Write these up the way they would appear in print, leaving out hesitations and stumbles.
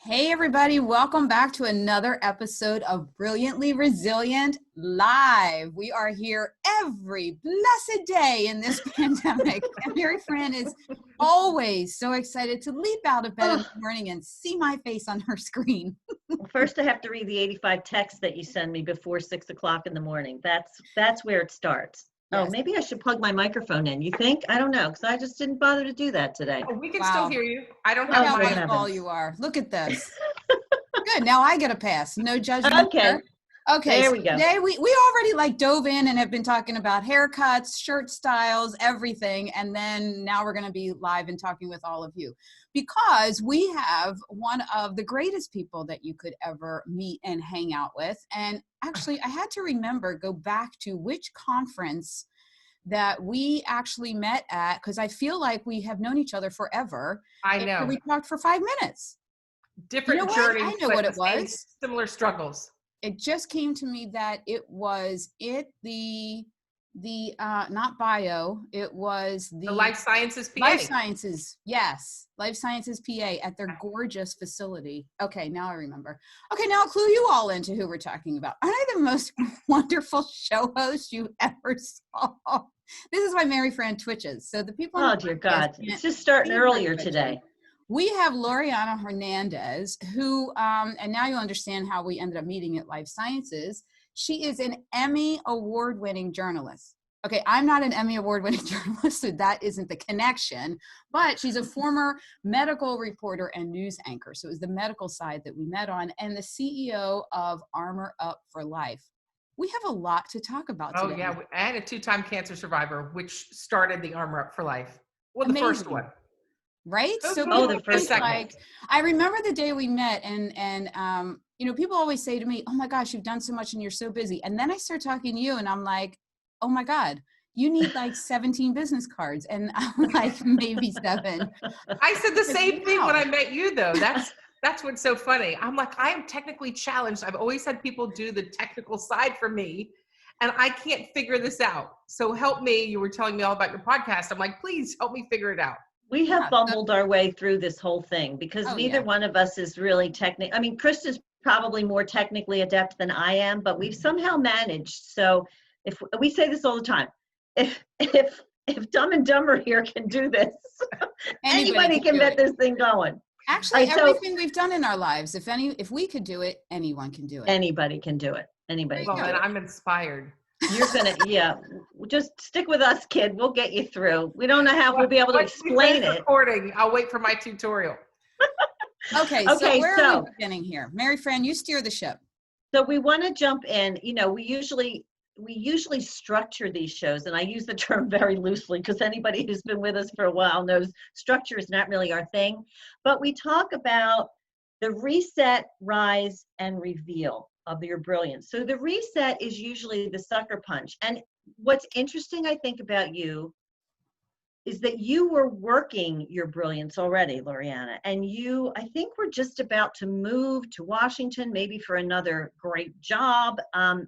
Hey everybody, welcome back to another episode of Brilliantly Resilient Live. We are here every blessed day in this pandemic. And Mary Fran is always so excited to leap out of bed in the morning and see my face on her screen. Well, first I have to read the 85 texts that you send me before 6 o'clock in the morning. That's where it starts. Yes. Oh, maybe I should plug my microphone in. You think? I don't know, because I just didn't bother to do that today. Oh, we can still hear you. I don't Look have how my wonderful you are. Look at this. Good. Now I get a pass. No judgment. Okay. Okay. There we go. Today we already dove in and have been talking about haircuts, shirt styles, everything. And then now we're going to be live and talking with all of you because we have one of the greatest people that you could ever meet and hang out with. And actually, I had to go back to which conference that we actually met at, because I feel like we have known each other forever. I know. We talked for 5 minutes. Different journeys. I know what it was. Similar struggles. It just came to me that it was not bio, it was the Life Sciences PA. Life Sciences, yes. Life Sciences PA at their gorgeous facility. Okay, now I remember. Okay, now I'll clue you all into who we're talking about. Aren't I the most wonderful show host you ever saw? This is why Mary Fran twitches. So the people. Oh, dear God. It's just starting earlier today. We have Loriana Hernandez, who, and now you'll understand how we ended up meeting at Life Sciences. She is an Emmy award-winning journalist. Okay, I'm not an Emmy award-winning journalist, so that isn't the connection, but she's a former medical reporter and news anchor. So it was the medical side that we met on, and the CEO of Armour Up for Life. We have a lot to talk about today. Oh, yeah, and a 2-time cancer survivor, which started the Armour Up for Life. Well, the Amazing. first one. Right? So the first like, I remember the day we met and people always say to me, oh my gosh, you've done so much and you're so busy. And then I start talking to you and I'm like, oh my God, you need like 17 business cards. And I'm like, maybe 7. I said the same thing when I met you though. That's what's so funny. I'm like, I am technically challenged. I've always had people do the technical side for me and I can't figure this out. So help me. You were telling me all about your podcast. I'm like, please help me figure it out. We have bumbled our way through this whole thing because neither one of us is really technical. I mean, Krista's probably more technically adept than I am, but we've somehow managed. So if we say this all the time, if Dumb and Dumber here can do this, anybody can get this thing going. Actually, everything we've done in our lives, if we could do it, anyone can do it. Anybody can do it. Anybody. Well, then I'm inspired. You're gonna, just stick with us, kid. We'll get you through. We don't know how we'll be able to explain it. Recording. I'll wait for my tutorial. Okay, so where are we beginning here? Mary Fran, you steer the ship. So we want to jump in. We usually structure these shows, and I use the term very loosely because anybody who's been with us for a while knows structure is not really our thing. But we talk about the reset, rise, and reveal of your brilliance. So the reset is usually the sucker punch. And what's interesting, I think, about you is that you were working your brilliance already, Loriana, and I think we're just about to move to Washington, maybe for another great job. And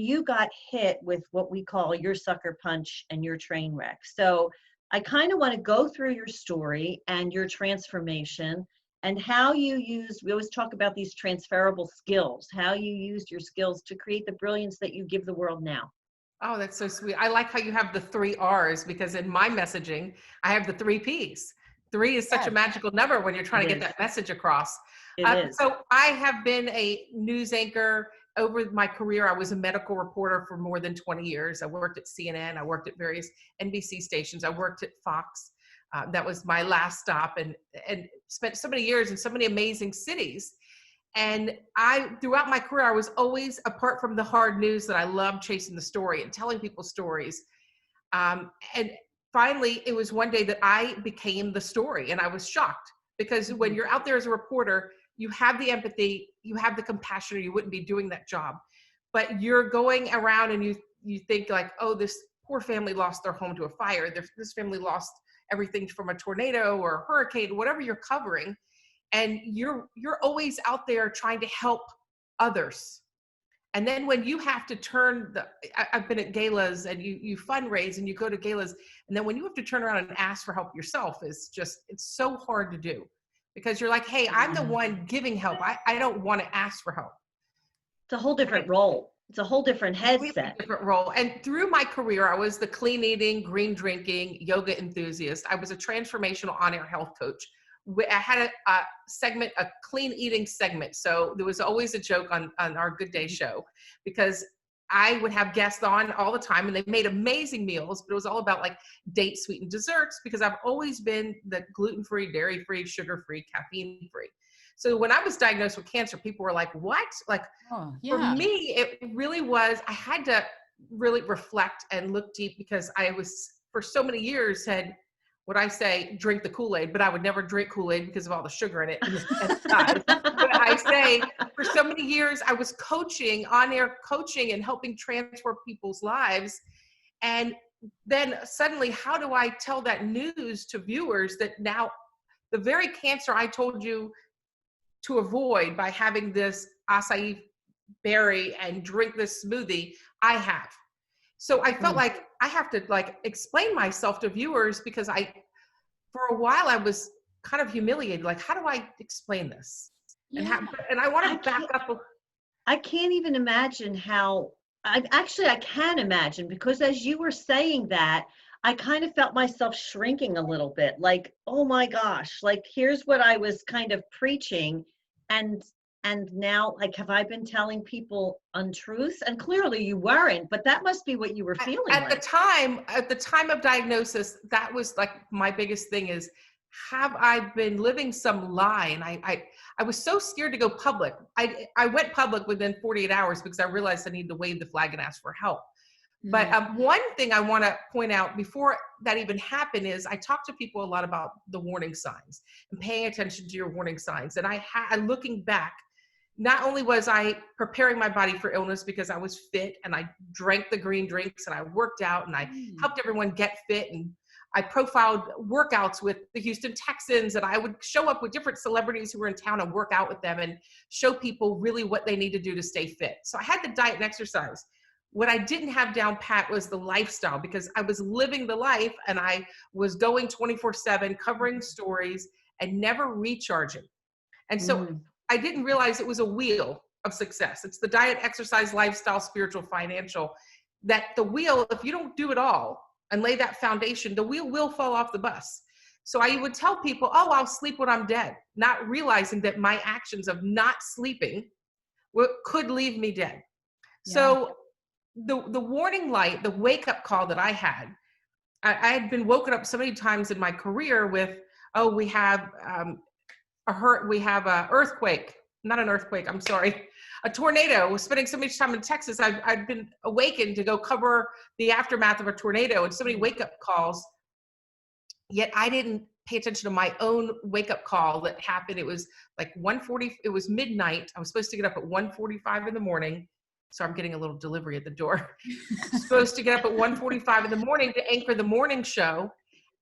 you got hit with what we call your sucker punch and your train wreck. So I kind of want to go through your story and your transformation and how we always talk about these transferable skills, how you used your skills to create the brilliance that you give the world now. Oh, that's so sweet. I like how you have the 3 R's because in my messaging, I have the 3 P's. 3 is such a magical number when you're trying to get that message across. It is. So I have been a news anchor over my career. I was a medical reporter for more than 20 years. I worked at CNN. I worked at various NBC stations. I worked at Fox. That was my last stop and spent so many years in so many amazing cities. And throughout my career, I was always, apart from the hard news, that I loved chasing the story and telling people stories. And finally, it was one day that I became the story and I was shocked because when you're out there as a reporter, you have the empathy, you have the compassion, or you wouldn't be doing that job. But you're going around and you think like, oh, this poor family lost their home to a fire. This family lost everything from a tornado or a hurricane, whatever you're covering. And you're always out there trying to help others. And then when you have to I've been at galas and you fundraise and you go to galas. And then when you have to turn around and ask for help yourself it's so hard to do. because you're like, hey, I'm the one giving help. I don't want to ask for help. It's a whole different role. It's a whole different headset. Different role. And through my career, I was the clean eating, green drinking, yoga enthusiast. I was a transformational on-air health coach. I had a segment, a clean eating segment. So there was always a joke on our Good Day show, because I would have guests on all the time and they made amazing meals, but it was all about like date sweetened desserts, because I've always been the gluten-free, dairy-free, sugar-free, caffeine-free. So when I was diagnosed with cancer, people were like, what? Like, for me, it really was, I had to really reflect and look deep, because I was, for so many years, had, what I say, drink the Kool-Aid, but I would never drink Kool-Aid because of all the sugar in it. But I say, for so many years, I was coaching, on-air coaching and helping transform people's lives. And then suddenly, how do I tell that news to viewers that now the very cancer I told you to avoid by having this acai berry and drink this smoothie, I have. So I felt like I have to like explain myself to viewers, because for a while I was kind of humiliated. Like, how do I explain this? And I want to back up. I can't even imagine how, I can imagine, because as you were saying that, I kind of felt myself shrinking a little bit, like, oh my gosh, like here's what I was kind of preaching. And now, like, have I been telling people untruths? And clearly you weren't, but that must be what you were feeling at the time of diagnosis. That was like my biggest thing is, have I been living some lie? And I was so scared to go public. I went public within 48 hours because I realized I needed to wave the flag and ask for help. But one thing I want to point out before that even happened is I talk to people a lot about the warning signs and paying attention to your warning signs. And looking back, not only was I preparing my body for illness because I was fit and I drank the green drinks and I worked out and I helped everyone get fit, and I profiled workouts with the Houston Texans, and I would show up with different celebrities who were in town and work out with them and show people really what they need to do to stay fit. So I had the diet and exercise. What I didn't have down pat was the lifestyle, because I was living the life and I was going 24/7, covering stories and never recharging. And so I didn't realize it was a wheel of success. It's the diet, exercise, lifestyle, spiritual, financial, that the wheel, if you don't do it all and lay that foundation, the wheel will fall off the bus. So I would tell people, oh, I'll sleep when I'm dead, not realizing that my actions of not sleeping could leave me dead. Yeah. So the warning light, the wake up call that I had had been woken up so many times in my career with, oh, we have a earthquake, not an earthquake, I'm sorry, a tornado. I was spending so much time in Texas. I'd been awakened to go cover the aftermath of a tornado, and so many wake up calls, yet I didn't pay attention to my own wake up call that happened. It was like 1:40, it was midnight. I was supposed to get up at 1:45 in the morning. So I'm getting a little delivery at the door. Supposed to get up at 1:45 in the morning to anchor the morning show.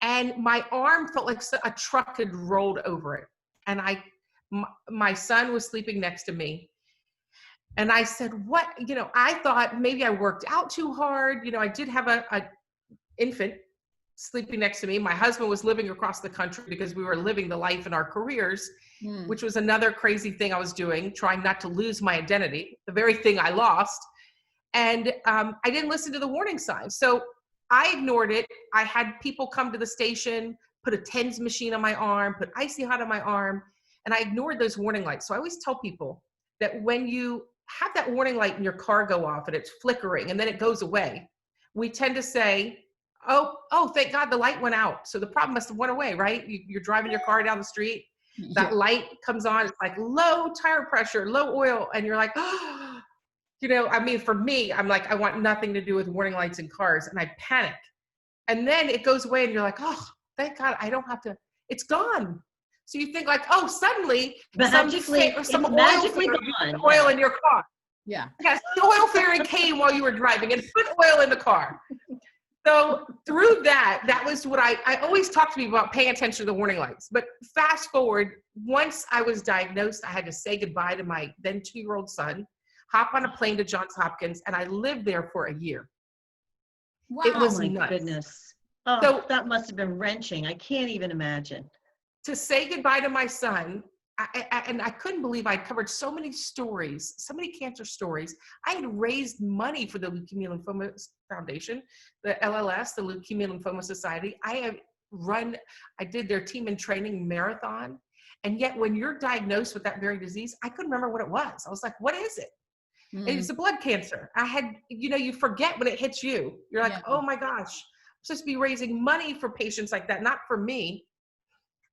And my arm felt like a truck had rolled over it. And my son was sleeping next to me. And I said, what, I thought maybe I worked out too hard. I did have a infant sleeping next to me. My husband was living across the country because we were living the life in our careers, which was another crazy thing I was doing, trying not to lose my identity, the very thing I lost. And I didn't listen to the warning signs. So I ignored it. I had people come to the station, put a TENS machine on my arm, put icy hot on my arm, and I ignored those warning lights. So I always tell people that when you have that warning light in your car go off and it's flickering and then it goes away, we tend to say, oh, thank God the light went out. So the problem must have went away, right? You're driving your car down the street, that light comes on, it's like low tire pressure, low oil, and you're like, oh, for me, I'm like, I want nothing to do with warning lights in cars, and I panic. And then it goes away and you're like, oh, thank God I don't have to, it's gone. So you think like, oh, suddenly some oil in your car. Yeah. Yes, the oil fairy came while you were driving and put oil in the car. So through that was what I always talk to people about, paying attention to the warning lights. But fast forward, once I was diagnosed, I had to say goodbye to my then 2-year-old son, hop on a plane to Johns Hopkins, and I lived there for a year. Wow. It was nuts. Goodness. Oh, so that must have been wrenching. I can't even imagine. to say goodbye to my son, and I couldn't believe I'd covered so many stories, so many cancer stories. I had raised money for the Leukemia Lymphoma Foundation, the LLS, the Leukemia Lymphoma Society. I did their team in training marathon. And yet when you're diagnosed with that very disease, I couldn't remember what it was. I was like, what is it? And it's a blood cancer. You forget when it hits you. You're like, oh my gosh, I'm supposed to be raising money for patients like that, not for me.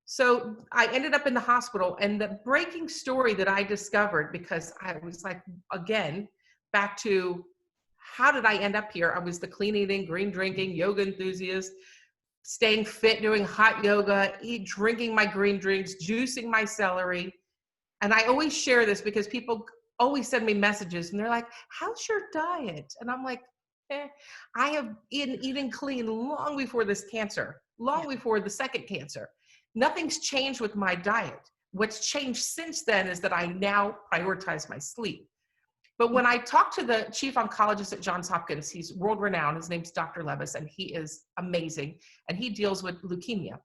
So I ended up in the hospital, and the breaking story that I discovered, because I was like, again, back to how did I end up here? I was the clean eating, green drinking, yoga enthusiast, staying fit, doing hot yoga, drinking my green drinks, juicing my celery. And I always share this because people always send me messages and they're like, how's your diet? And I'm like, I have been eating clean long before this cancer, long before the second cancer. Nothing's changed with my diet. What's changed since then is that I now prioritize my sleep. But when I talked to the chief oncologist at Johns Hopkins, he's world renowned. His name's Dr. Levis, and he is amazing. And he deals with leukemia.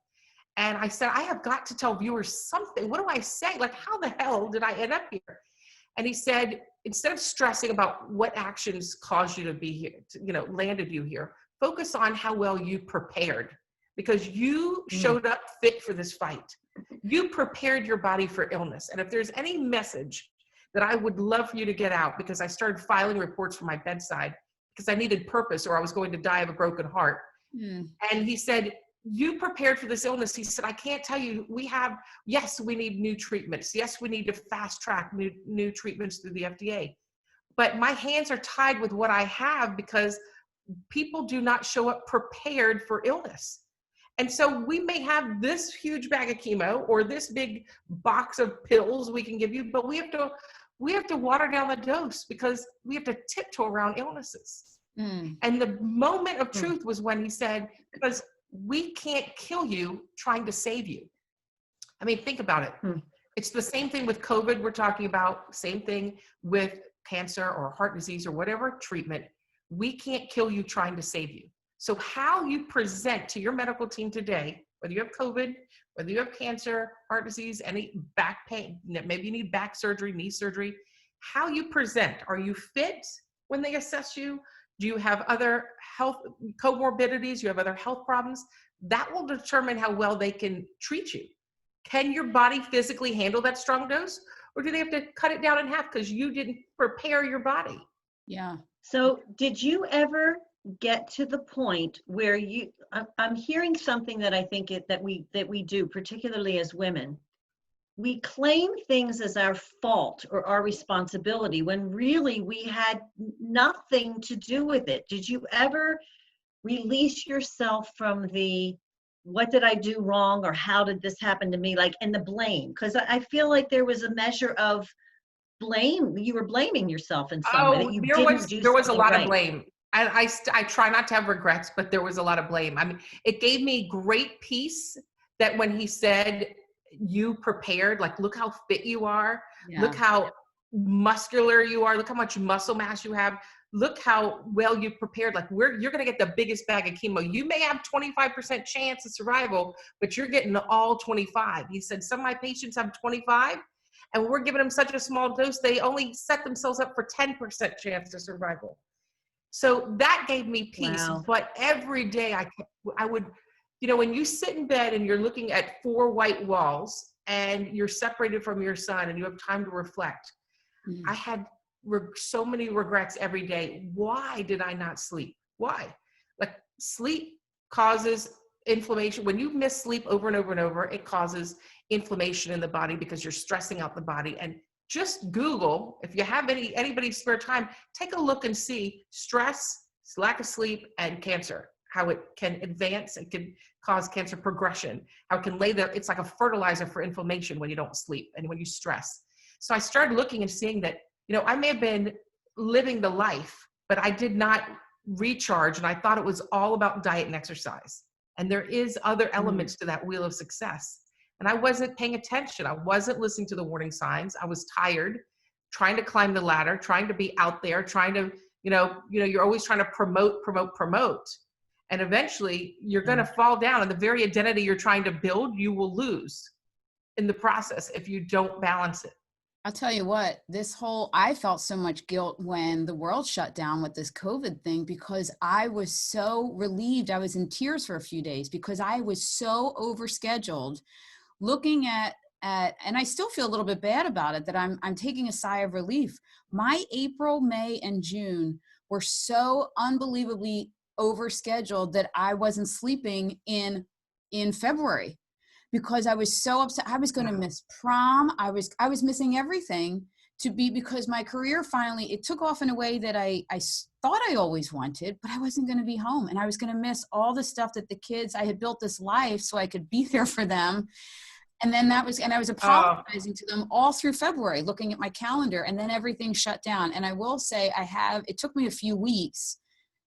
And I said, I have got to tell viewers something. What do I say? Like, how the hell did I end up here? And he said, instead of stressing about what actions caused you to be here, landed you here, focus on how well you prepared. Because you showed up fit for this fight. You prepared your body for illness. And if there's any message that I would love for you to get out, because I started filing reports from my bedside because I needed purpose or I was going to die of a broken heart. And he said, you prepared for this illness. He said, I can't tell you, yes, we need new treatments. Yes, we need to fast track new treatments through the FDA. But my hands are tied with what I have because people do not show up prepared for illness. And so we may have this huge bag of chemo or this big box of pills we can give you, but we have to water down the dose because we have to tiptoe around illnesses. And the moment of truth was when he said, because we can't kill you trying to save you. I mean, think about it. It's the same thing with COVID we're talking about, same thing with cancer or heart disease or whatever treatment. We can't kill you trying to save you. So how you present to your medical team today, whether you have COVID, whether you have cancer, heart disease, any back pain, maybe you need back surgery, knee surgery, how you present. Are you fit when they assess you? Do you have other health comorbidities? You have other health problems? That will determine how well they can treat you. Can your body physically handle that strong dose? Or do they have to cut it down in half because you didn't prepare your body? Yeah. So did you ever get to the point where I'm hearing something that I think that we do, particularly as women. We claim things as our fault or our responsibility when really we had nothing to do with it. Did you ever release yourself from the, what did I do wrong, or how did this happen to me? And the blame, because I feel like there was a measure of blame. You were blaming yourself in some way that you didn't do. There was a lot right. of blame. And I try not to have regrets, but there was a lot of blame. I mean, it gave me great peace that when he said, you prepared, look how fit you are, look how muscular you are, look how much muscle mass you have, look how well you prepared, you're going to get the biggest bag of chemo. You may have 25% chance of survival, but you're getting all 25. He said, some of my patients have 25, and we're giving them such a small dose, they only set themselves up for 10% chance of survival. So that gave me peace. Wow. But every day I would, when you sit in bed and you're looking at 4 white walls and you're separated from your son and you have time to reflect, I had so many regrets every day. Why did I not sleep? Why? Sleep causes inflammation. When you miss sleep over and over and over, it causes inflammation in the body because you're stressing out the body. And just Google, if you have anybody's spare time, take a look and see stress, lack of sleep, and cancer, how it can advance and can cause cancer progression, how it can it's like a fertilizer for inflammation when you don't sleep and when you stress. So I started looking and seeing that, I may have been living the life, but I did not recharge, and I thought it was all about diet and exercise. And there is other elements to that wheel of success. And I wasn't paying attention. I wasn't listening to the warning signs. I was tired, trying to climb the ladder, trying to be out there, trying to, you're always trying to promote. And eventually you're going to fall down, and the very identity you're trying to build, you will lose. in the process if you don't balance it. I'll tell you what, I felt so much guilt when the world shut down with this COVID thing, because I was so relieved. I was in tears for a few days because I was so overscheduled, looking at, and I still feel a little bit bad about it, that I'm taking a sigh of relief. My April, May, and June were so unbelievably overscheduled that I wasn't sleeping in February, because I was so upset. I was going to miss prom. I was missing everything because my career finally, it took off in a way that I thought I always wanted, but I wasn't going to be home. And I was going to miss all the stuff that the kids, I had built this life so I could be there for them. And then I was apologizing to them all through February, looking at my calendar, and then everything shut down. And I will say it took me a few weeks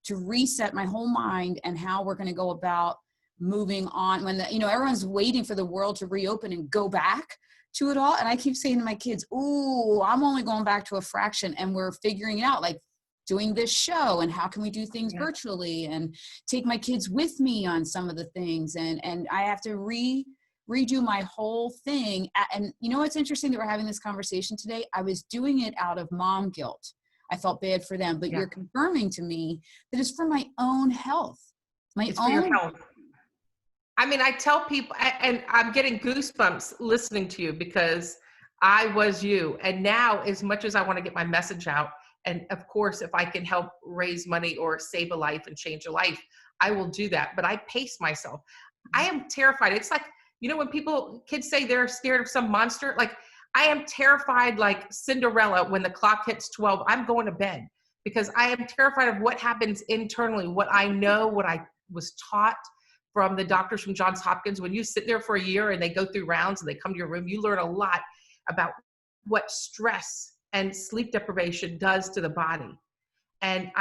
to reset my whole mind and how we're going to go about moving on when everyone's waiting for the world to reopen and go back to it all. And I keep saying to my kids, ooh, I'm only going back to a fraction, and we're figuring it out, like doing this show and how can we do things virtually, and take my kids with me on some of the things. And I have to redo my whole thing. And what's interesting that we're having this conversation today? I was doing it out of mom guilt. I felt bad for them, but you're confirming to me that it's for my own health, for your health. I mean, I tell people, and I'm getting goosebumps listening to you, because I was you. And now, as much as I want to get my message out, and of course, if I can help raise money or save a life and change a life, I will do that. But I pace myself. I am terrified. It's like, when kids say they're scared of some monster, like I am terrified, like Cinderella, when the clock hits 12, I'm going to bed, because I am terrified of what happens internally, what I know, what I was taught from the doctors from Johns Hopkins. When you sit there for a year and they go through rounds and they come to your room, you learn a lot about what stress and sleep deprivation does to the body. And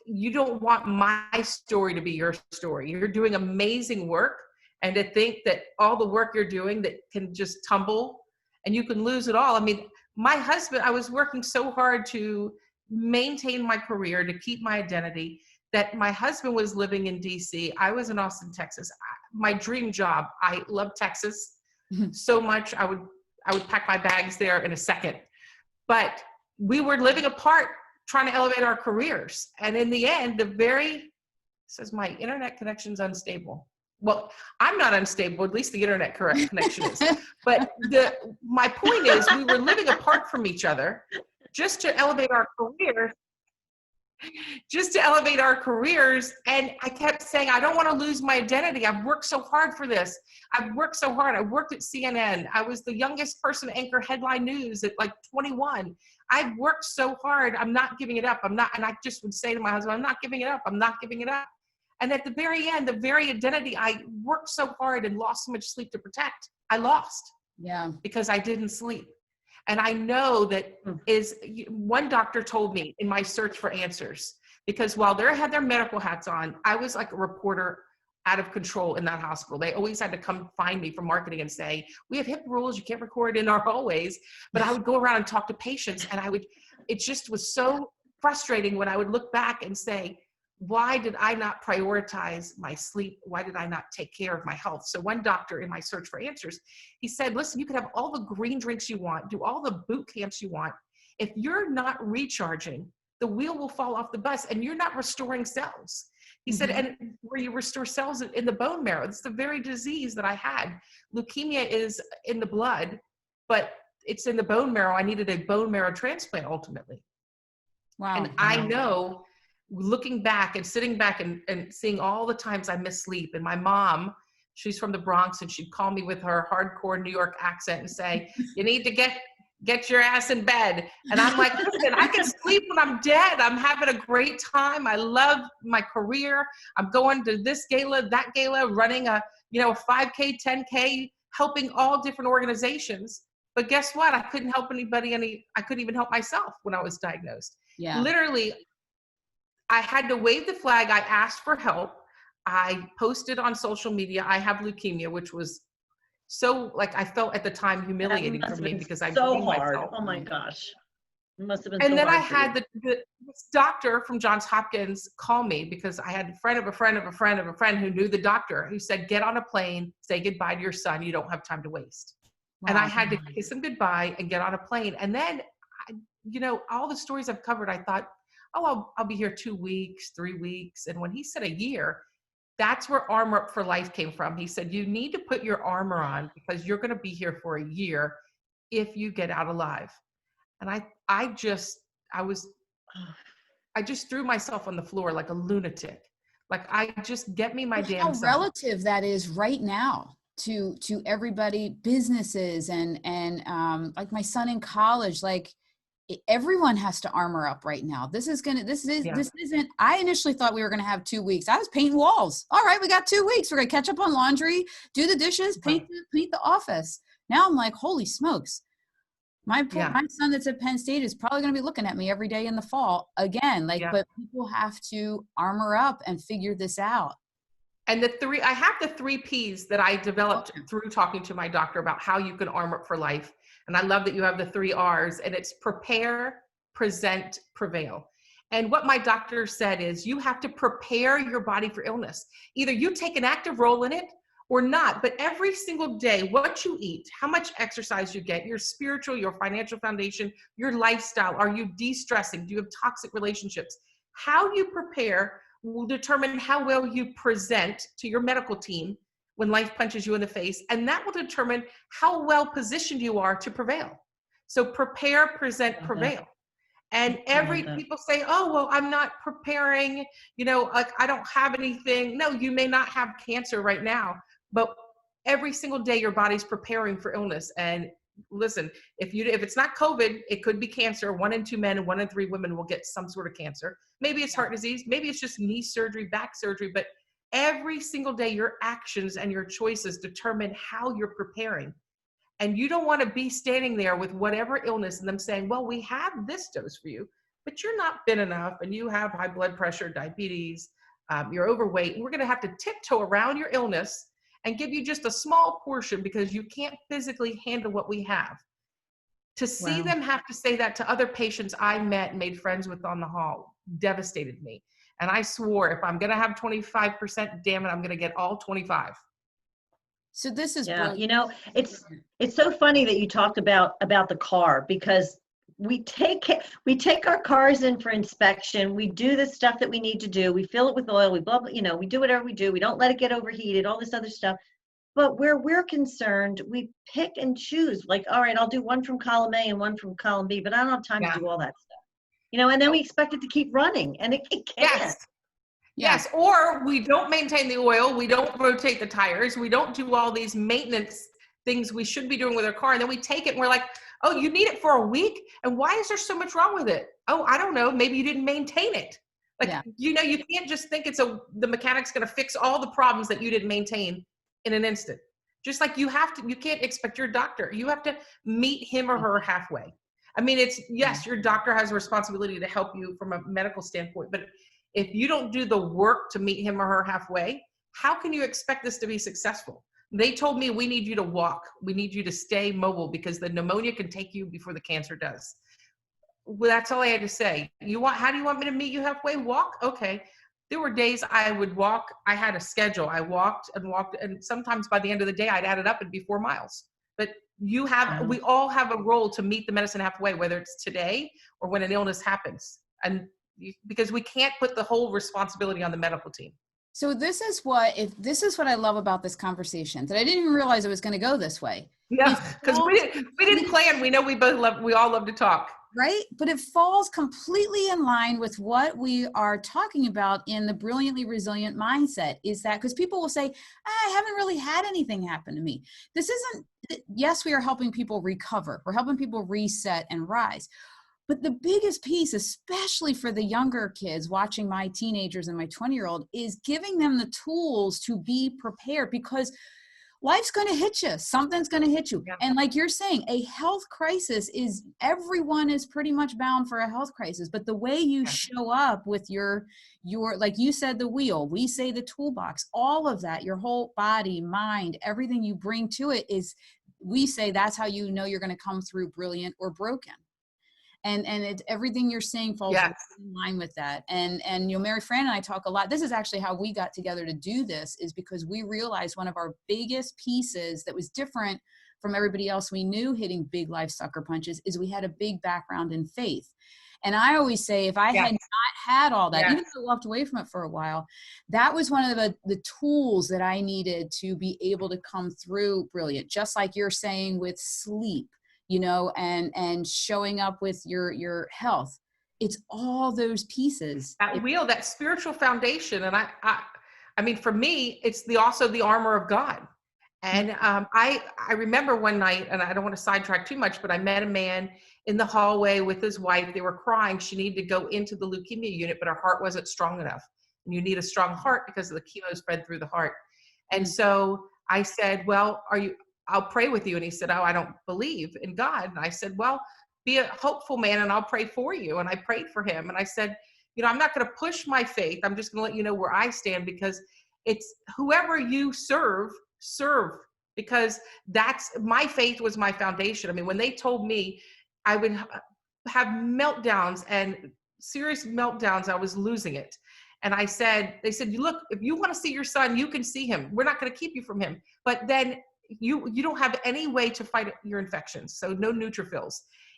you don't want my story to be your story. You're doing amazing work. And to think that all the work you're doing that can just tumble and you can lose it all. I mean, my husband, I was working so hard to maintain my career, to keep my identity, that my husband was living in DC. I was in Austin, Texas. My dream job. I love Texas so much. I would pack my bags there in a second. But we were living apart, trying to elevate our careers. And in the end, says my internet connection's unstable. Well, I'm not unstable, at least the internet connection is. But my point is, we were living apart from each other just to elevate our careers. And I kept saying, I don't want to lose my identity. I've worked so hard for this. I've worked so hard. I worked at CNN. I was the youngest person to anchor headline news at like 21. I've worked so hard. I'm not giving it up. And I just would say to my husband, I'm not giving it up. I'm not giving it up. And at the very end, the very identity I worked so hard and lost so much sleep to protect, I lost. Yeah. Because I didn't sleep. And I know that one doctor told me in my search for answers, because while they had their medical hats on, I was like a reporter out of control in that hospital. They always had to come find me from marketing and say, we have HIPAA rules, you can't record in our hallways. But I would go around and talk to patients, and it just was so frustrating when I would look back and say, why did I not prioritize my sleep? Why did I not take care of my health? So one doctor, in my search for answers, he said, listen, you could have all the green drinks you want, do all the boot camps you want. If you're not recharging, the wheel will fall off the bus, and you're not restoring cells. He said, and where you restore cells in the bone marrow, it's the very disease that I had. Leukemia is in the blood, but it's in the bone marrow. I needed a bone marrow transplant ultimately. Wow. And I know, looking back and sitting back and seeing all the times I missed sleep, and my mom, she's from the Bronx, and she'd call me with her hardcore New York accent and say, you need to get your ass in bed. And I'm like, listen, I can sleep when I'm dead. I'm having a great time. I love my career. I'm going to this gala, that gala, running a 5K, 10K, helping all different organizations. But guess what? I couldn't help anybody. I couldn't even help myself when I was diagnosed. Yeah. Literally, I had to wave the flag. I asked for help. I posted on social media, I have leukemia, which was so, I felt at the time humiliating for me, because I so blamed hard. myself. Oh my gosh. It must have been And so then hard I had this doctor from Johns Hopkins call me, because I had a friend of a friend of a friend of a friend who knew the doctor, who said, get on a plane, say goodbye to your son. You don't have time to waste. And I Wow. had to kiss him goodbye and get on a plane. And then, all the stories I've covered, I thought, oh, I'll be here 2 weeks, 3 weeks. And when he said a year, that's where Armour Up for Life came from. He said, you need to put your armor on because you're going to be here for a year if you get out alive. And I just threw myself on the floor like a lunatic. Like, get me my damn How son. relative that is right now to everybody, businesses and like my son in college, like everyone has to armor up right now. This isn't, I initially thought we were going to have 2 weeks. I was painting walls. All right, we got 2 weeks. We're going to catch up on laundry, do the dishes, paint the office. Now I'm like, holy smokes. My son that's at Penn State is probably going to be looking at me every day in the fall again. But people have to armor up and figure this out. And I have the 3 Ps that I developed through talking to my doctor about how you can armor up for life. And I love that you have the 3 Rs, and it's prepare, present, prevail. And what my doctor said is you have to prepare your body for illness. Either you take an active role in it or not, but every single day, what you eat, how much exercise you get, your spiritual, your financial foundation, your lifestyle, are you de-stressing? Do you have toxic relationships? How you prepare will determine how well you present to your medical team when life punches you in the face, and that will determine how well positioned you are to prevail. So prepare, present, prevail. And people say, oh, well, I'm not preparing, like I don't have anything. No, you may not have cancer right now, but every single day your body's preparing for illness. And listen, if it's not COVID, it could be cancer. 1 in 2 men and 1 in 3 women will get some sort of cancer. Maybe it's heart disease. Maybe it's just knee surgery, back surgery, but every single day your actions and your choices determine how you're preparing. And you don't want to be standing there with whatever illness and them saying, well, we have this dose for you, but you're not fit enough and you have high blood pressure, diabetes, you're overweight, and we're going to have to tiptoe around your illness and give you just a small portion because you can't physically handle what we have. To see them have to say that to other patients I met and made friends with on the hall devastated me. And I swore, if I'm going to have 25%, damn it, I'm going to get all 25. So this is it's so funny that you talked about the car, because we take our cars in for inspection. We do the stuff that we need to do. We fill it with oil. We we do whatever we do. We don't let it get overheated, all this other stuff. But where we're concerned, we pick and choose. Like, all right, I'll do one from column A and one from column B, but I don't have time to do all that stuff. And then we expect it to keep running, and it can't. Yes, or we don't maintain the oil, we don't rotate the tires, we don't do all these maintenance things we should be doing with our car, and then we take it and we're like, oh, you need it for a week? And why is there so much wrong with it? Oh, I don't know, maybe you didn't maintain it. You can't just think the mechanic's gonna fix all the problems that you didn't maintain in an instant. Just like you can't expect your doctor, you have to meet him or her halfway. I mean, your doctor has a responsibility to help you from a medical standpoint, but if you don't do the work to meet him or her halfway, how can you expect this to be successful? They told me, we need you to walk. We need you to stay mobile because the pneumonia can take you before the cancer does. Well, that's all I had to say. How do you want me to meet you halfway? Walk? Okay. There were days I would walk. I had a schedule. I walked, and sometimes by the end of the day, I'd add it up and be 4 miles. But we all have a role to meet the medicine halfway, whether it's today or when an illness happens. And because we can't put the whole responsibility on the medical team. So this is what I love about this conversation, that I didn't even realize it was going to go this way. Yeah, because we didn't plan. We know we all love to talk. Right? But it falls completely in line with what we are talking about in the Brilliantly Resilient Mindset, is that because people will say, I haven't really had anything happen to me. Yes, we are helping people recover. We're helping people reset and rise. But the biggest piece, especially for the younger kids watching my teenagers and my 20-year-old, is giving them the tools to be prepared, because life's going to hit you. Something's going to hit you. Yeah. And like you're saying, a health crisis everyone is pretty much bound for a health crisis. But the way you show up with your, like you said, the wheel, we say the toolbox, all of that, your whole body, mind, everything you bring to it we say that's how you know you're going to come through brilliant or broken. And everything you're saying falls in line with that. And Mary Fran and I talk a lot. This is actually how we got together to do this, is because we realized one of our biggest pieces that was different from everybody else we knew hitting big life sucker punches is we had a big background in faith. And I always say, if I had not had all that, even though I walked away from it for a while, that was one of the tools that I needed to be able to come through brilliant, just like you're saying with sleep, you know, and showing up with your health. It's all those pieces. That spiritual foundation. And I mean, for me, it's also the armor of God. And I remember one night, and I don't want to sidetrack too much, but I met a man in the hallway with his wife. They were crying. She needed to go into the leukemia unit, but her heart wasn't strong enough. And you need a strong heart because the chemo spread through the heart. And so I said, well, I'll pray with you. And he said, oh, I don't believe in God. And I said, well, be a hopeful man and I'll pray for you. And I prayed for him. And I said, you know, I'm not going to push my faith. I'm just going to let you know where I stand, because it's whoever you serve, because that's my faith was my foundation. I mean, when they told me I would have meltdowns and serious meltdowns, I was losing it. And they said, look, if you want to see your son, you can see him. We're not going to keep you from him. But then you don't have any way to fight your infections. So no neutrophils.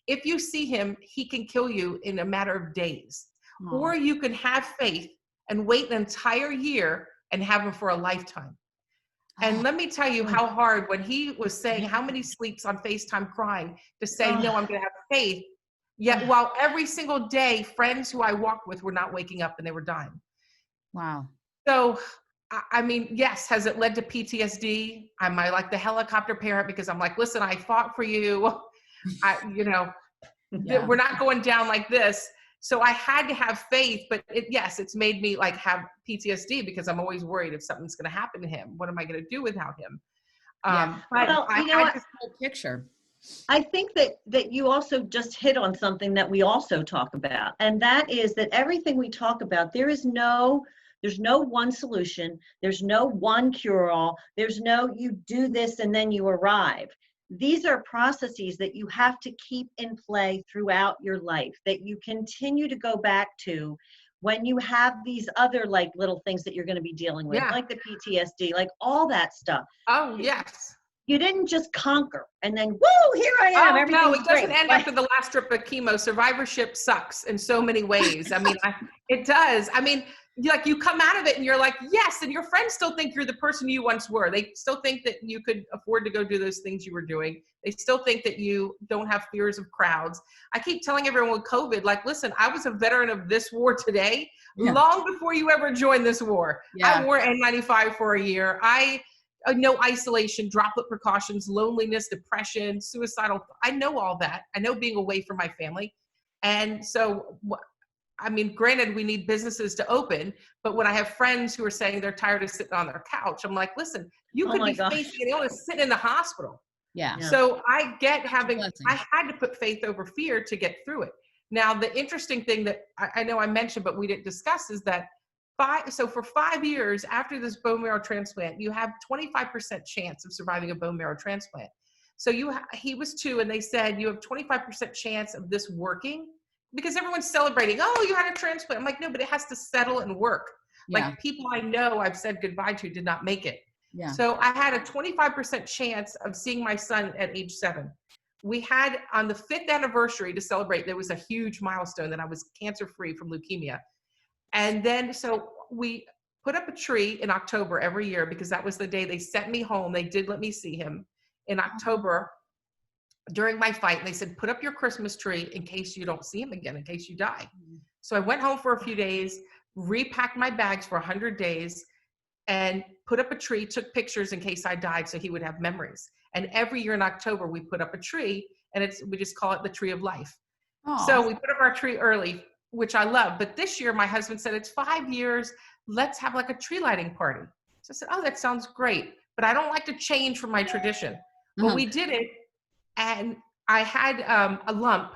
If you see him, he can kill you in a matter of days. Or you can have faith and wait an entire year and have him for a lifetime. And let me tell you how hard, when he was saying how many sleeps on FaceTime crying to say, no, I'm going to have faith. Yet while every single day, friends who I walked with were not waking up and they were dying. Wow. So, I mean, yes, has it led to PTSD? Am I like the helicopter parent because I'm like, listen, I fought for you. We're not going down like this. So I had to have faith, but it's made me like have PTSD because I'm always worried if something's going to happen to him. What am I going to do without him? Well, you know what? Just whole picture. I think that you also just hit on something that we also talk about, and that is that everything we talk about, there's no one solution. There's no one cure-all. There's no you do this and then you arrive. These are processes that you have to keep in play throughout your life, that you continue to go back to when you have these other like little things that you're going to be dealing with, like the PTSD, like all that stuff. Oh, yes. You didn't just conquer and then, woo, here I am. No, it doesn't end after the last strip of chemo. Survivorship sucks in so many ways. I mean, it does. I mean, like you come out of it and you're like, yes. And your friends still think you're the person you once were. They still think that you could afford to go do those things you were doing. They still think that you don't have fears of crowds. I keep telling everyone with COVID, like, listen, I was a veteran of this war today, long before you ever joined this war. I wore N95 for a year. No isolation, droplet precautions, loneliness, depression, suicidal. I know all that. I know being away from my family. And so, I mean, granted, we need businesses to open, but when I have friends who are saying they're tired of sitting on their couch, I'm like, listen, you could be facing an illness sitting in the hospital. Yeah. So I had to put faith over fear to get through it. Now, the interesting thing that I know I mentioned, but we didn't discuss is that for 5 years after this bone marrow transplant, you have 25% chance of surviving a bone marrow transplant. So he was 2 and they said you have 25% chance of this working, because everyone's celebrating, oh, you had a transplant. I'm like, no, but it has to settle and work. Like people I know I've said goodbye to did not make it. Yeah. So I had a 25% chance of seeing my son at age 7. We had on the 5th anniversary to celebrate, there was a huge milestone that I was cancer-free from leukemia. And then, so we put up a tree in October every year because that was the day they sent me home. They did let me see him in October during my fight. And they said, put up your Christmas tree in case you don't see him again, in case you die. So I went home for a few days, repacked my bags for 100 days and put up a tree, took pictures in case I died so he would have memories. And every year in October, we put up a tree and we just call it the tree of life. Aww. So we put up our tree early, which I love. But this year, my husband said, it's 5 years. Let's have like a tree lighting party. So I said, oh, that sounds great. But I don't like to change from my tradition. Well, we did it. And I had a lump.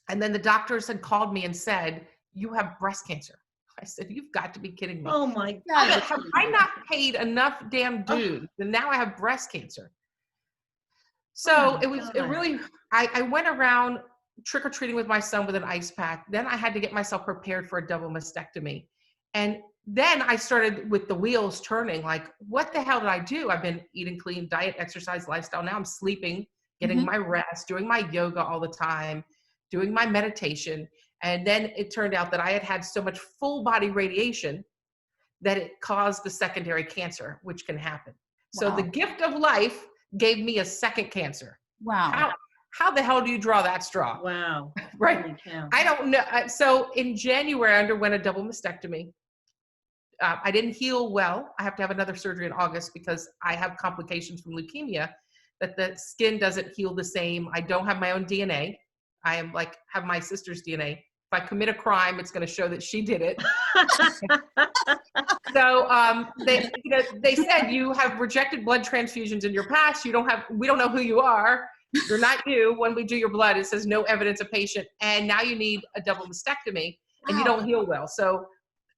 And then the doctors had called me and said, you have breast cancer. I said, you've got to be kidding me. Oh my God. Have I not paid enough damn dues? And now I have breast cancer. So I went around trick-or-treating with my son with an ice pack. Then I had to get myself prepared for a double mastectomy. And then I started with the wheels turning, like, what the hell did I do? I've been eating clean, diet, exercise, lifestyle. Now I'm sleeping, getting my rest, doing my yoga all the time, doing my meditation. And then it turned out that I had had so much full body radiation that it caused the secondary cancer, which can happen. So the Wow. gift of life gave me a second cancer. Wow. How the hell do you draw that straw? Wow. Right. Holy cow. I don't know. So in January, I underwent a double mastectomy. I didn't heal well. I have to have another surgery in August because I have complications from leukemia, that the skin doesn't heal the same. I don't have my own DNA. I am like, have my sister's DNA. If I commit a crime, it's going to show that she did it. So they said you have rejected blood transfusions in your past. We don't know who you are. You're not you. When we do your blood, it says no evidence of patient. And now you need a double mastectomy and you don't heal well. So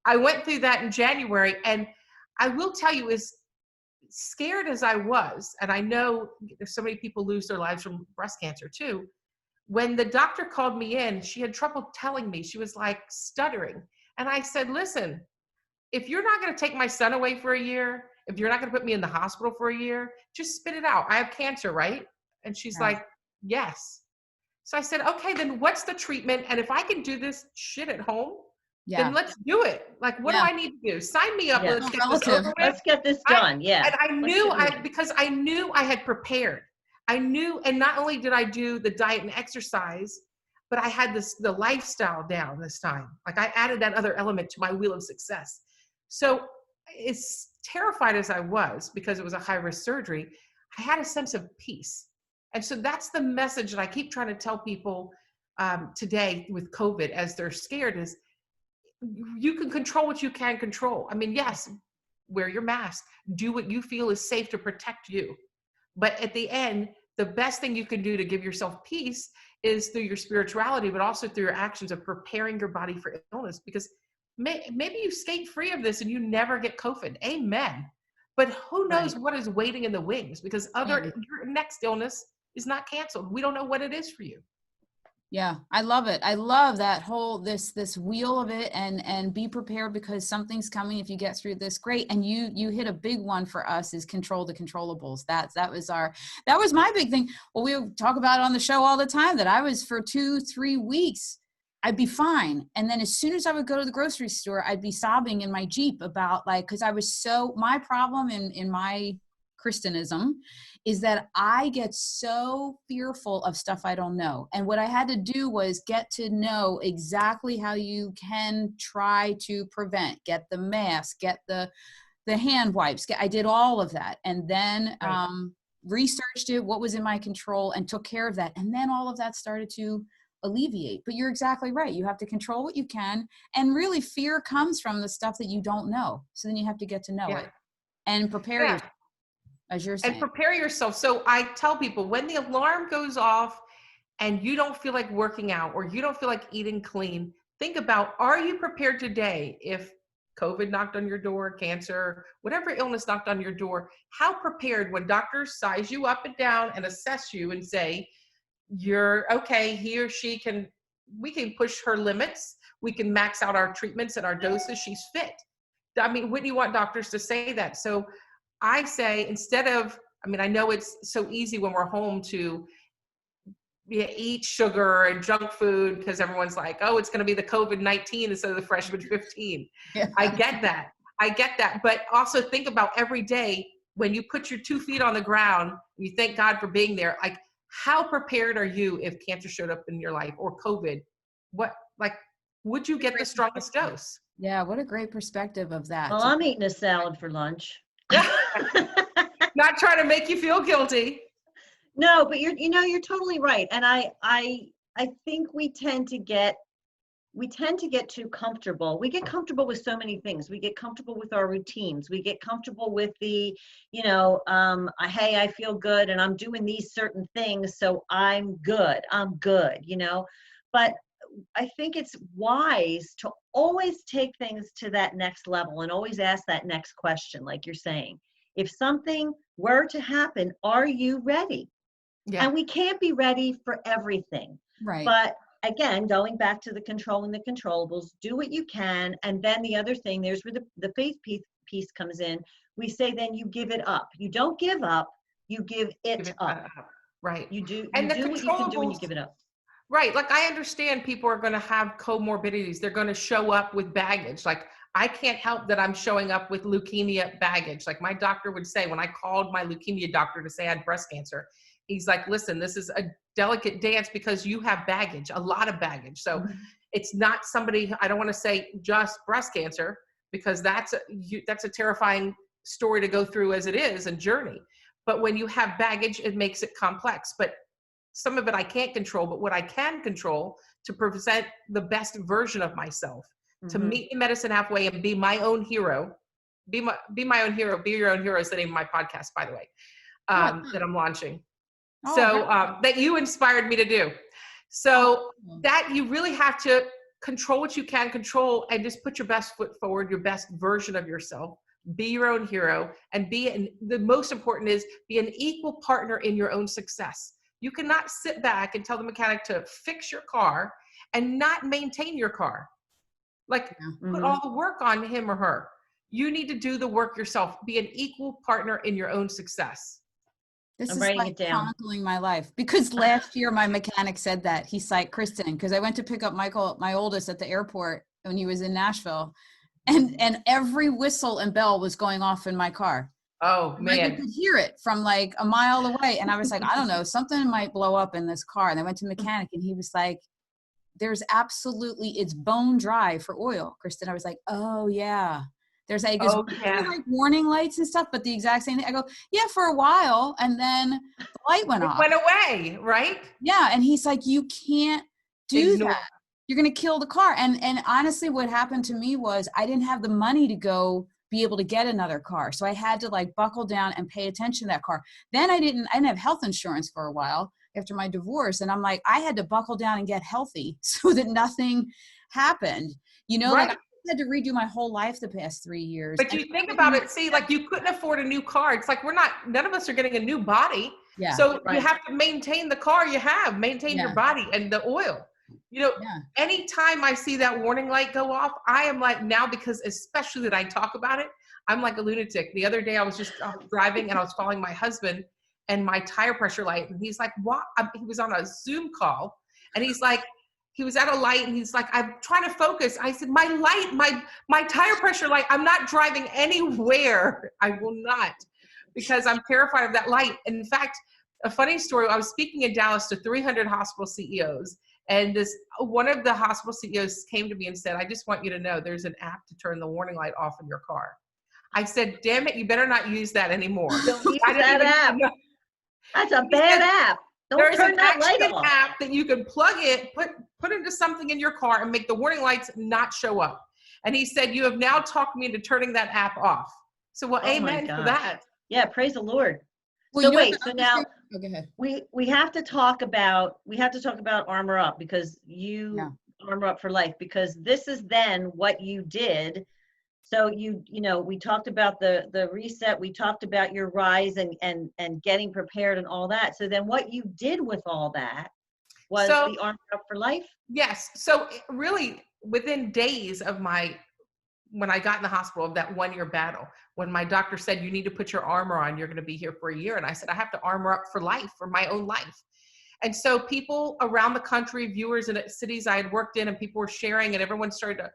I went through that in January, and I will tell you, as scared as I was, and I know there's so many people lose their lives from breast cancer too. When the doctor called me in, she had trouble telling me. She was like stuttering. And I said, listen, if you're not going to take my son away for a year, if you're not going to put me in the hospital for a year, just spit it out. I have cancer, right? And she's like, yes. So I said, okay, then what's the treatment? And if I can do this shit at home, then let's do it. Like, what do I need to do? Sign me up. Yeah. Let's get this over with. Let's get this done. Yeah. And I knew because I knew I had prepared. I knew, and not only did I do the diet and exercise, but I had the lifestyle down this time. Like, I added that other element to my wheel of success. So as terrified as I was, because it was a high risk surgery, I had a sense of peace. And so that's the message that I keep trying to tell people today with COVID, as they're scared, is you can control what you can control. I mean, yes, wear your mask, do what you feel is safe to protect you. But at the end, the best thing you can do to give yourself peace is through your spirituality, but also through your actions of preparing your body for illness. Because maybe you skate free of this and you never get COVID. Amen. But who knows what is waiting in the wings, because your next illness is not canceled. We don't know what it is for you. Yeah, I love it. I love that whole this wheel of it, and be prepared, because something's coming. If you get through this, great. And you hit a big one for us, is control the controllables. That was my big thing. Well, we talk about it on the show all the time, that I was for 2-3 weeks, I'd be fine. And then as soon as I would go to the grocery store, I'd be sobbing in my Jeep about, like, because I was my problem in my Christianism is that I get so fearful of stuff I don't know. And what I had to do was get to know exactly how you can try to prevent, get the mask, get the hand wipes. I did all of that. And then researched it, what was in my control, and took care of that. And then all of that started to alleviate. But you're exactly right. You have to control what you can. And really, fear comes from the stuff that you don't know. So then you have to get to know it and prepare yourself. As you're saying. And prepare yourself. So I tell people, when the alarm goes off and you don't feel like working out, or you don't feel like eating clean, think about, are you prepared today? If COVID knocked on your door, cancer, whatever illness knocked on your door, how prepared, when doctors size you up and down and assess you and say, you're okay, he or she we can push her limits, we can max out our treatments and our doses, she's fit. I mean, wouldn't you want doctors to say that? So I say, instead of, I know it's so easy when we're home to eat sugar and junk food, because everyone's like, oh, it's going to be the COVID-19 instead of the freshman 15. Yeah. I get that. But also think about every day when you put your 2 feet on the ground, you thank God for being there. Like, how prepared are you if cancer showed up in your life, or COVID? Would you get the strongest dose? Yeah, what a great perspective of that. Well, I'm eating a salad for lunch. Not trying to make you feel guilty. No, but you're totally right. And I think we tend to get too comfortable. We get comfortable with so many things. We get comfortable with our routines. We get comfortable with the, hey, I feel good and I'm doing these certain things, so I'm good, But I think it's wise to always take things to that next level and always ask that next question, like you're saying. If something were to happen, are you ready? Yeah. And we can't be ready for everything. Right. But again, going back to the controlling the controllables, do what you can. And then the other thing, there's where the faith piece comes in. We say, then you give it up. You don't give up, you give it up. Right. You And the do what you can do and you controllables, give it up. right. Like I understand people are going to have comorbidities. They're going to show up with baggage. Like I can't help that I'm showing up with leukemia baggage. Like my doctor would say, when I called my leukemia doctor to say I had breast cancer, he's like, listen, this is a delicate dance because you have baggage, a lot of baggage. So it's not somebody, I don't want to say just breast cancer, because that's a terrifying story to go through as it is, and journey. But when you have baggage, it makes it complex. But some of it I can't control, but what I can control to present the best version of myself, to meet the medicine halfway and be my own hero. Be my own hero. Be your own hero is the name of my podcast, by the way, that I'm launching. So that you inspired me to do. So that you really have to control what you can control and just put your best foot forward, your best version of yourself. Be your own hero, and the most important is be an equal partner in your own success. You cannot sit back and tell the mechanic to fix your car and not maintain your car. Like put all the work on him or her. You need to do the work yourself. Be an equal partner in your own success. This I'm is writing like it down. chronicling my life, because last year my mechanic said that. He's like, Kristen, because I went to pick up Michael, my oldest, at the airport when he was in Nashville, and every whistle and bell was going off in my car. Oh man. Like, I could hear it from like a mile away. And I was like, I don't know, something might blow up in this car. And I went to the mechanic and he was like, it's bone dry for oil, Kristen. I was like, oh yeah. There's like, like warning lights and stuff, but the exact same thing. I go, yeah, for a while. And then the light went off. It went away, right? Yeah. And he's like, you can't do that. You're going to kill the car. And honestly, what happened to me was I didn't have the money to go be able to get another car. So I had to like buckle down and pay attention to that car. Then I didn't have health insurance for a while after my divorce. And I'm like, I had to buckle down and get healthy so that nothing happened, like I had to redo my whole life the past 3 years. But you think about it, see, like you couldn't afford a new car. It's like none of us are getting a new body. Yeah. So you have to maintain the car you have, maintain your body and the oil. Anytime I see that warning light go off, I am like, now, because especially that I talk about it, I'm like a lunatic. The other day I was driving and I was following my husband and my tire pressure light. And he's like, what? He was on a Zoom call and he's like, he was at a light and he's like, I'm trying to focus. I said, my light, my tire pressure light, I'm not driving anywhere. I will not, because I'm terrified of that light. And in fact, a funny story, I was speaking in Dallas to 300 hospital CEOs. And one of the hospital CEOs came to me and said, I just want you to know there's an app to turn the warning light off in your car. I said, damn it, you better not use that anymore. Don't use that app. That's a bad app. Don't turn that light off. There's an app that you can plug in, put into something in your car and make the warning lights not show up. And he said, you have now talked me into turning that app off. So, well, amen for that. Yeah, praise the Lord. Well, so now go ahead. we have to talk about Armour Up, because Armour Up for Life, because this is then what you did. So we talked about the reset, we talked about your rise and getting prepared and all that. So then what you did with all that was the Armour Up for Life? Yes. So really within days of when I got in the hospital, of that 1 year battle, when my doctor said, you need to put your armor on, you're going to be here for a year. And I said, I have to armor up for life, for my own life. And so people around the country, viewers in cities I had worked in, and people were sharing, and everyone started to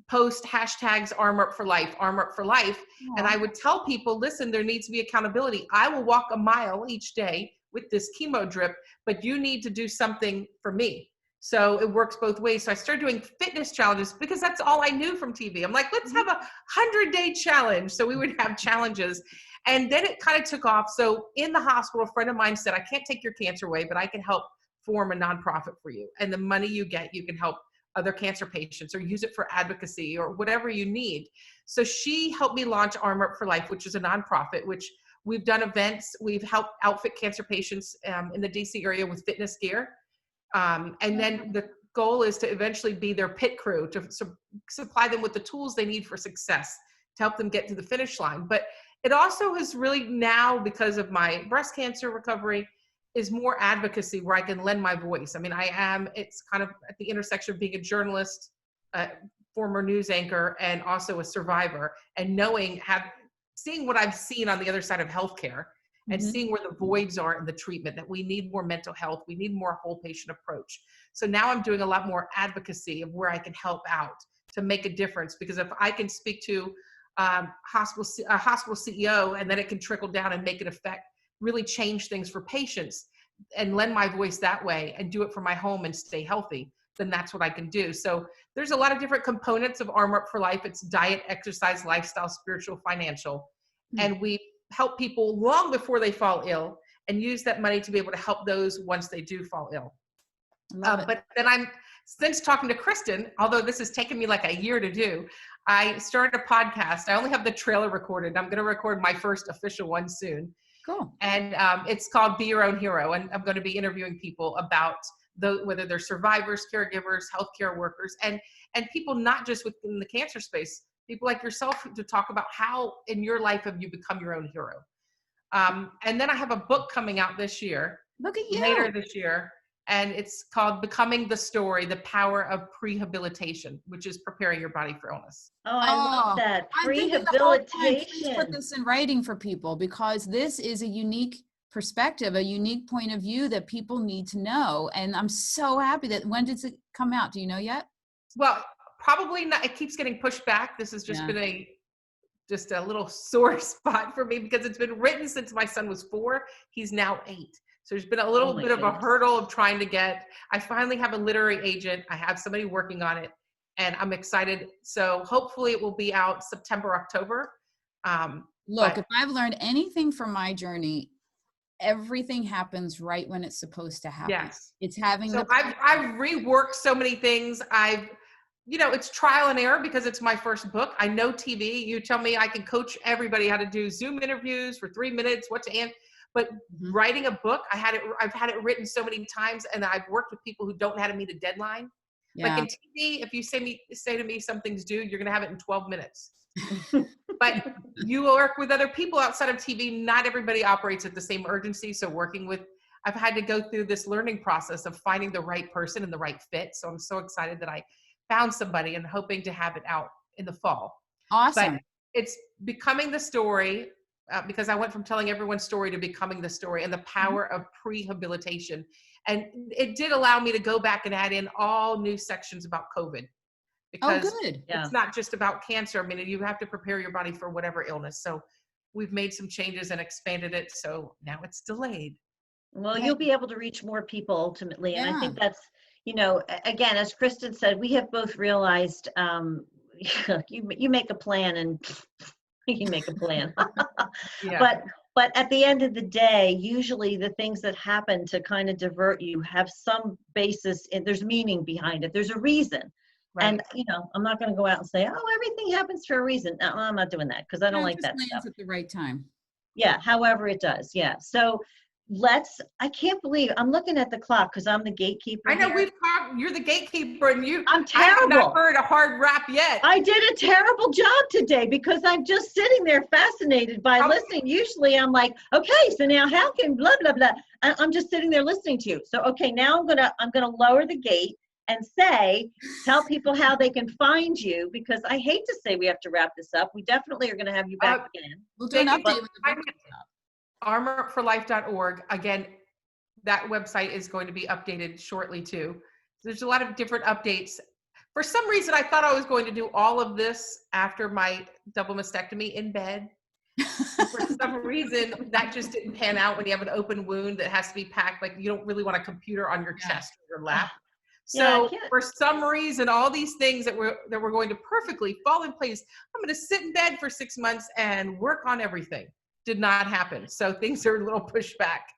post hashtags Armour Up for Life, Armour Up for Life. Aww. And I would tell people, listen, there needs to be accountability. I will walk a mile each day with this chemo drip, but you need to do something for me. So it works both ways. So I started doing fitness challenges because that's all I knew from TV. I'm like, let's have a 100-day challenge. So we would have challenges. And then it kind of took off. So in the hospital, a friend of mine said, I can't take your cancer away, but I can help form a nonprofit for you. And the money you get, you can help other cancer patients or use it for advocacy or whatever you need. So she helped me launch Armour Up for Life, which is a nonprofit, which we've done events. We've helped outfit cancer patients in the DC area with fitness gear. And then the goal is to eventually be their pit crew, to supply them with the tools they need for success, to help them get to the finish line. But it also has really now, because of my breast cancer recovery, is more advocacy where I can lend my voice. I mean, it's kind of at the intersection of being a journalist, former news anchor, and also a survivor, and seeing what I've seen on the other side of healthcare, and seeing where the voids are in the treatment, that we need more mental health, we need more whole patient approach. So now I'm doing a lot more advocacy of where I can help out to make a difference, because if I can speak to a hospital CEO, and then it can trickle down and make an effect, really change things for patients, and lend my voice that way and do it from my home and stay healthy, then that's what I can do. So there's a lot of different components of Armour Up for Life. It's diet, exercise, lifestyle, spiritual, financial. And we help people long before they fall ill, and use that money to be able to help those once they do fall ill. But then since talking to Kristen, although this has taken me like a year to do, I started a podcast. I only have the trailer recorded. I'm going to record my first official one soon. Cool. And it's called Be Your Own Hero. And I'm going to be interviewing people about whether they're survivors, caregivers, healthcare workers, and people not just within the cancer space, people like yourself, to talk about how in your life have you become your own hero. And then I have a book coming out this year. Look at you. Later this year. And it's called Becoming the Story, The Power of Prehabilitation, which is preparing your body for illness. Oh, I love that. Prehabilitation. Please put this in writing for people, because this is a unique perspective, a unique point of view that people need to know. And I'm so happy that, when does it come out? Do you know yet? Well, probably not. It keeps getting pushed back. This has just been a little sore spot for me, because it's been written since my son was 4. He's now 8. So there's been a little bit of a hurdle of trying to I finally have a literary agent. I have somebody working on it, and I'm excited. So hopefully it will be out September, October. If I've learned anything from my journey, everything happens right when it's supposed to happen. Yes. It's having I've reworked so many things. It's trial and error, because it's my first book. I know TV. You tell me I can coach everybody how to do Zoom interviews for 3 minutes, what to answer. But writing a book, I've had it written so many times, and I've worked with people who don't know how to meet a deadline. Yeah. Like in TV, if you say to me something's due, you're going to have it in 12 minutes. But you work with other people outside of TV. Not everybody operates at the same urgency. So I've had to go through this learning process of finding the right person and the right fit. So I'm so excited that I found somebody, and hoping to have it out in the fall. Awesome. But it's Becoming the Story. Because I went from telling everyone's story to becoming the story, and the power of prehabilitation. And it did allow me to go back and add in all new sections about COVID. Because it's not just about cancer. I mean, you have to prepare your body for whatever illness. So we've made some changes and expanded it. So now it's delayed. Well, you'll be able to reach more people ultimately. And I think that's, again, as Kristen said, we have both realized you make a plan and you make a plan. But at the end of the day, usually the things that happen to kind of divert you have some basis, and there's meaning behind it. There's a reason. Right. And, I'm not going to go out and say, oh, everything happens for a reason. No, I'm not doing that, because I don't like that stuff. At the right time. Yeah. However it does. Yeah. So I can't believe I'm looking at the clock, because I'm the gatekeeper. I know you're the gatekeeper, and I'm terrible. I have not heard a hard rap yet. I did a terrible job today, because I'm just sitting there fascinated by listening. Usually I'm like, okay, so now how can blah, blah, blah. I'm just sitting there listening to you. So, okay, now I'm going to lower the gate and tell people how they can find you, because I hate to say we have to wrap this up. We definitely are going to have you back again. We'll do an update with the book. ArmourUpForLife.org. Again, that website is going to be updated shortly too. There's a lot of different updates. For some reason, I thought I was going to do all of this after my double mastectomy in bed. For some reason, that just didn't pan out when you have an open wound that has to be packed. Like, you don't really want a computer on your chest or your lap. So for some reason, all these things that were going to perfectly fall in place, I'm going to sit in bed for 6 months and work on everything. Did not happen. So things are a little pushed back.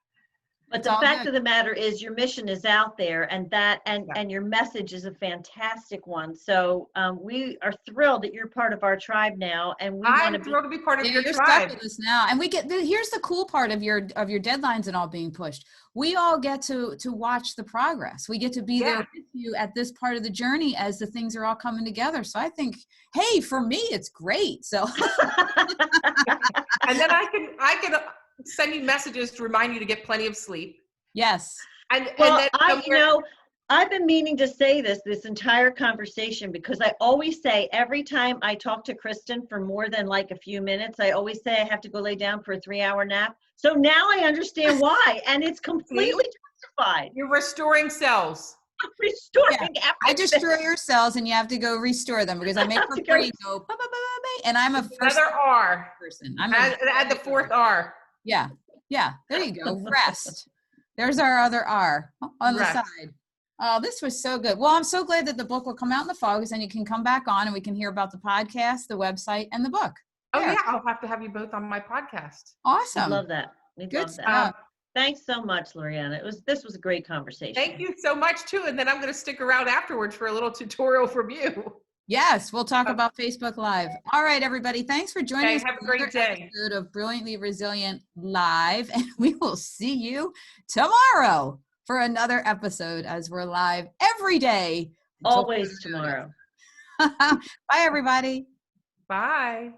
But the fact of the matter is, your mission is out there, and your message is a fantastic one. So we are thrilled that you're part of our tribe now, and I'm thrilled to be part of your tribe. Stuck with us now, and we get here's the cool part of your deadlines and all being pushed. We all get to watch the progress. We get to be there with you at this part of the journey as the things are all coming together. So I think, hey, for me, it's great. So, and then I can send you messages to remind you to get plenty of sleep. Yes. Well, then I've been meaning to say this entire conversation because I always say every time I talk to Kristen for more than like a few minutes, I always say I have to go lay down for a 3-hour nap. So now I understand why, and it's completely justified. you're restoring cells. I'm restoring Yeah. I everything. destroy your cells and you have to go restore them because I make her brain go, "Ba, ba, ba, ba, ba," and I'm a first Another R. person. Add the fourth R. Yeah. Yeah. There you go. Rest. There's our other R on the Rest. side. Oh, this was so good. Well, I'm so glad that the book will come out in the fall because then you can come back on and we can hear about the podcast, the website, and the book. Oh There. yeah, I'll have to have you both on my podcast. Awesome. Love that. We Good love that. stuff. Thanks so much, Loriana. This was a great conversation. Thank you so much too. And then I'm going to stick around afterwards for a little tutorial from you. Yes, we'll talk about Facebook Live. All right, everybody. Thanks for joining us. Have a for another great day. Episode of Brilliantly Resilient Live, and we will see you tomorrow for another episode as we're live every day. Always tomorrow. Bye, everybody. Bye.